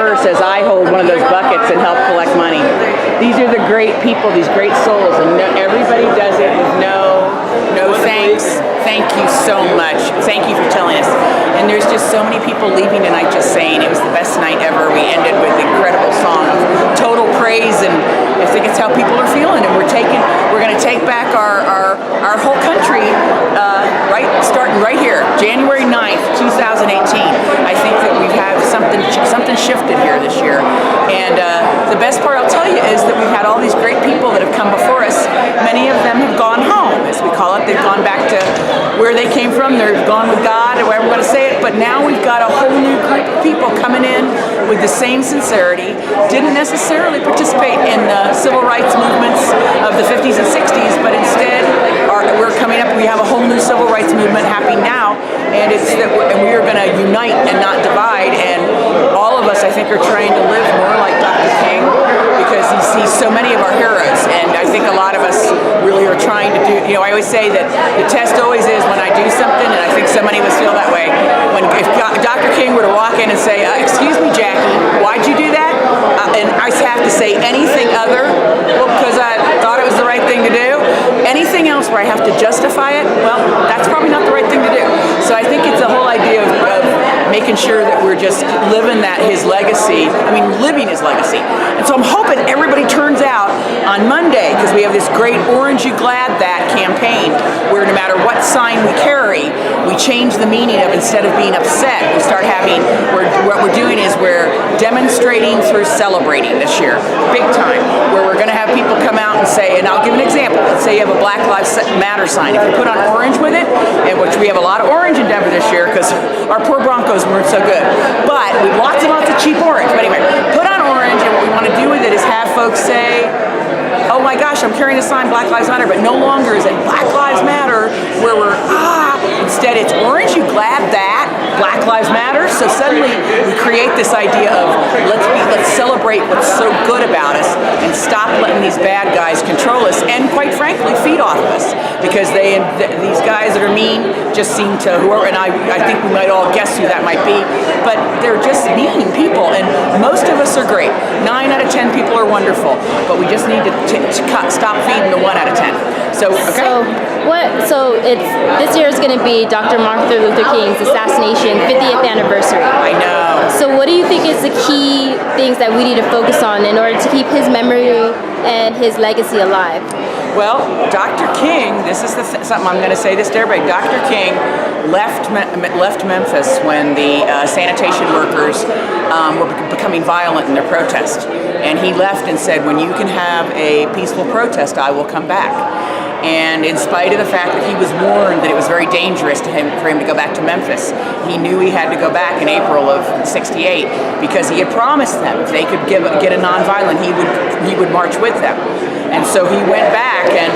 purse as I hold one of those buckets and help collect money. These are the great people, these great souls, and everybody does it with no thanks. Thank you so much. Thank you for telling us. And there's just so many people leaving tonight just saying it was the best night ever. We ended with an incredible song of total praise, and I think it's how people are feeling. And we're going to take back our whole country, starting right here, January 9th, 2018. I think that we've had something shifted here this year. And the best part I'll tell you is that we've had all these great people that have come before us. Many of them have gone home, as we call it. They've gone back to where they came from. They've gone with God, or whatever we want to say it. But now we've got a whole new group of people coming in with the same sincerity, didn't necessarily participate in the civil rights movements of the 50s and 60s, but instead we're coming up. We have a whole new civil rights movement happening now, and we are going to unite and not divide. And all of us, I think, are trying to live more like Dr. King, because he sees so many of our heroes, and I think a lot of us really are trying to do. I always say that the test always is when I do something, and I think so many of us feel that way. If Dr. King were to walk in and say, "Excuse me, Jacqui, why'd you do that?" And I have to say anything other, well, because I thought it was the right thing to do. Anything else where I have to justify it, well, that's probably not the right thing to do. So I think it's the whole idea of making sure that we're just living his legacy. Living his legacy. And so I'm hoping everybody turns out on Monday, because we have this great Orange You Glad That campaign, where no matter what sign we carry, we change the meaning of, instead of being upset, we start having, what we're doing is we're demonstrating through celebrating this year, big time, where we're going to have people come out and say, and I'll give an example. Let's say you have a Black Lives Matter sign. If you put on orange with it, and which we have a lot of orange in Denver this year because our poor Broncos weren't so good, but we have lots and lots of cheap orange. But anyway, put on orange, and what we want to do with it is have folks say, "Oh my gosh, I'm carrying a sign, Black Lives Matter," but no longer is it Black Lives Matter, where we're, instead it's Orange You Glad That Black Lives Matter. So suddenly we create this idea of let's celebrate what's so good about us and stop letting these bad guys control us, and quite frankly feed off of us, because these guys that are mean just seem to, and I think we might all guess who that might be, but they're just mean people, and most of us are great. 9 out of 10 people are wonderful, but we just need to stop feeding the 1 out of 10. So, okay. So this year is going to be Dr. Martin Luther King's assassination 50th anniversary. I know. So what do you think is the key things that we need to focus on in order to keep his memory and his legacy alive? Well, Dr. King, this is something I'm going to say this to everybody. Dr. King left Memphis when the sanitation workers were becoming violent in their protest. And he left and said, "When you can have a peaceful protest, I will come back." And in spite of the fact that he was warned that it was very dangerous for him to go back to Memphis, he knew he had to go back in April of '68, because he had promised them if they could get a nonviolent, he would march with them. And so he went back, and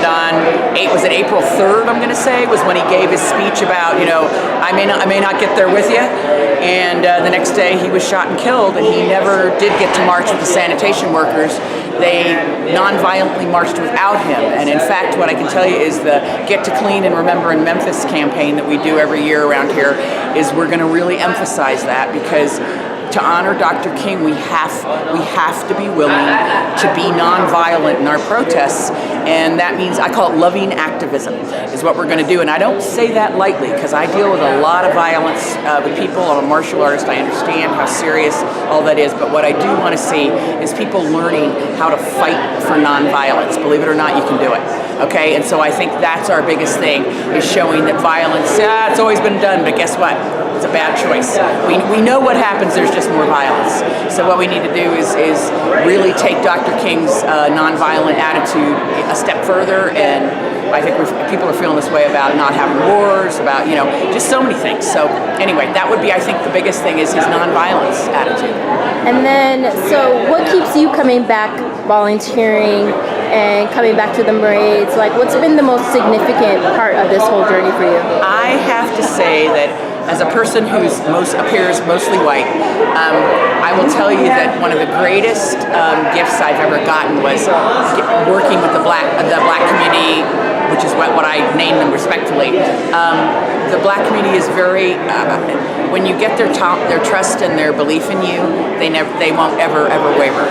was it April 3rd, I'm going to say, was when he gave his speech about, I may not get there with you. And the next day he was shot and killed, and he never did get to march with the sanitation workers. They non-violently marched without him. And in fact, what I can tell you is the Get to Clean and Remember in Memphis campaign that we do every year around here is we're going to really emphasize that, because to honor Dr. King, we have to be willing to be nonviolent in our protests, and that means, I call it loving activism, is what we're going to do. And I don't say that lightly, because I deal with a lot of violence with people. I'm a martial artist. I understand how serious all that is, but what I do want to see is people learning how to fight for nonviolence. Believe it or not, you can do it. Okay, and so I think that's our biggest thing, is showing that violence, it's always been done, but guess what? It's a bad choice. We know what happens, there's just more violence. So what we need to do is really take Dr. King's nonviolent attitude a step further, and I think people are feeling this way about not having wars, about, just so many things. So anyway, that would be, I think, the biggest thing is his nonviolence attitude. And then, so what keeps you coming back volunteering and coming back to the Marades? Like, what's been the most significant part of this whole journey for you? I have to say that as a person who appears mostly white, I will tell you that one of the greatest gifts I've ever gotten was working with the black community, which is what I name them respectfully. The black community is very, when you get their trust and their belief in you, they won't ever waver.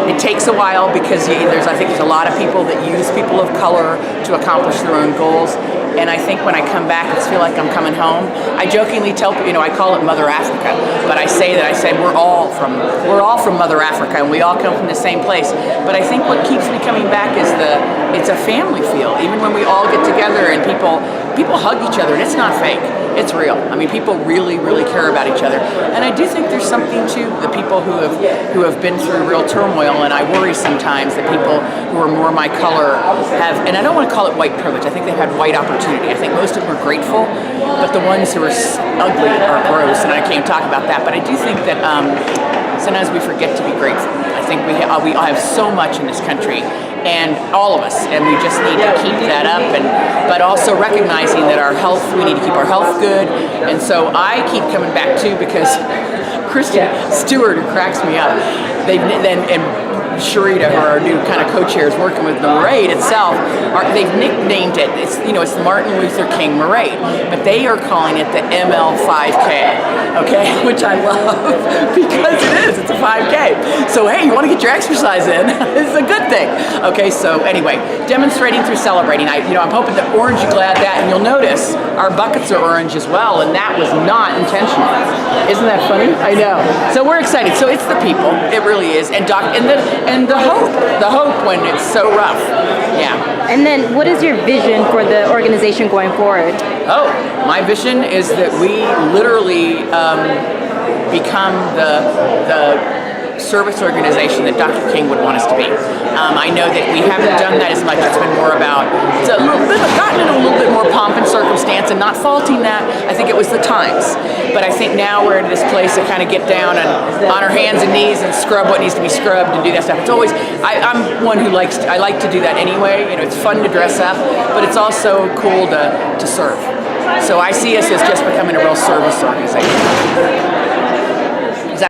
It takes a while because I think there's a lot of people that use people of color to accomplish their own goals. And I think when I come back, I feel like I'm coming home. I jokingly tell people, I call it Mother Africa, but I said we're all from Mother Africa, and we all come from the same place. But I think what keeps me coming back is it's a family feel. Even when we all get together and people hug each other, and it's not fake. It's real. I mean, people really, really care about each other, and I do think there's something to the people who have been through real turmoil. And I worry sometimes that people who are more my color have, and I don't want to call it white privilege. I think they've had white opportunity. I think most of them are grateful, but the ones who are ugly are gross, and I can't talk about that. But I do think that sometimes we forget to be grateful. I think we all have so much in this country, and all of us, and we just need to keep that up, but also recognizing that we need to keep our health good. And so I keep coming back too, because Kristen Stewart, who cracks me up, and Sharita, who are our new kind of co-chairs working with the Marade itself, they've nicknamed it. It's the Martin Luther King Marade, but they are calling it the ML5K, okay, which I love because it is. It's a 5K. So hey, you want to get your exercise in? It's a good thing. Okay, so anyway, demonstrating through celebrating. I'm hoping that orange, you glad that, and you'll notice our buckets are orange as well, and that was not intentional. Isn't that funny? I know. So we're excited. So it's the people. It really is, and the hope when it's so rough. Yeah. And then what is your vision for the organization going forward? Oh, my vision is that we literally become the service organization that Dr. King would want us to be. I know that we haven't done that as much. It's been more about, it's a little bit, gotten into a little bit more pomp and circumstance, and not faulting that. I think it was the times. But I think now we're in this place to kind of get down and on our hands and knees and scrub what needs to be scrubbed and do that stuff. It's always, I'm one who like to do that anyway. It's fun to dress up, but it's also cool to serve. So I see us as just becoming a real service organization.